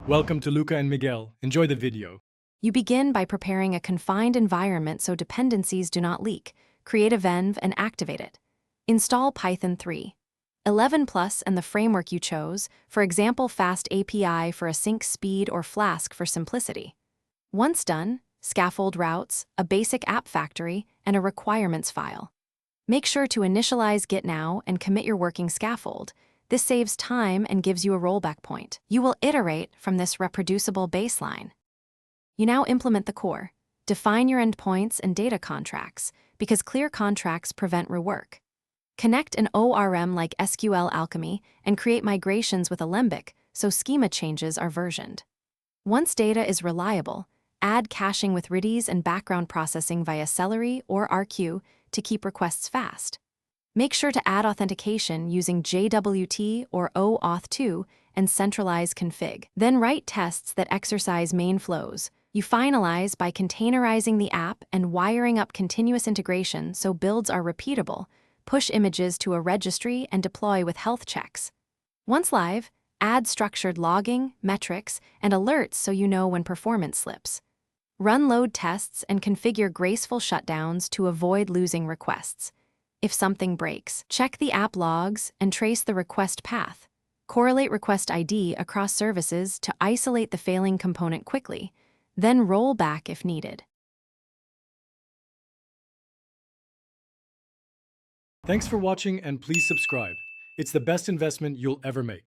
Welcome to Luca and Miguel. Enjoy the video. You begin by preparing a confined environment so dependencies do not leak. Create a venv and activate it. Install Python 3. 11 Plus and the framework you chose, for example Fast API for async speed or Flask for simplicity. Once done, scaffold routes, a basic app factory, and a requirements file. Make sure to initialize Git now and commit your working scaffold. This saves time and gives you a rollback point. You will iterate from this reproducible baseline. You now implement the core. Define your endpoints and data contracts, because clear contracts prevent rework. Connect an ORM like SQL Alchemy and create migrations with Alembic so schema changes are versioned. Once data is reliable, add caching with Redis and background processing via Celery or RQ to keep requests fast. Make sure to add authentication using JWT or OAuth2 and centralize config. Then write tests that exercise main flows. You finalize by containerizing the app and wiring up continuous integration so builds are repeatable. Push images to a registry and deploy with health checks. Once live, add structured logging, metrics, and alerts so you know when performance slips. Run load tests and configure graceful shutdowns to avoid losing requests. If something breaks, check the app logs and trace the request path. Correlate request ID across services to isolate the failing component quickly, then roll back if needed. Thanks for watching and please subscribe. It's the best investment you'll ever make.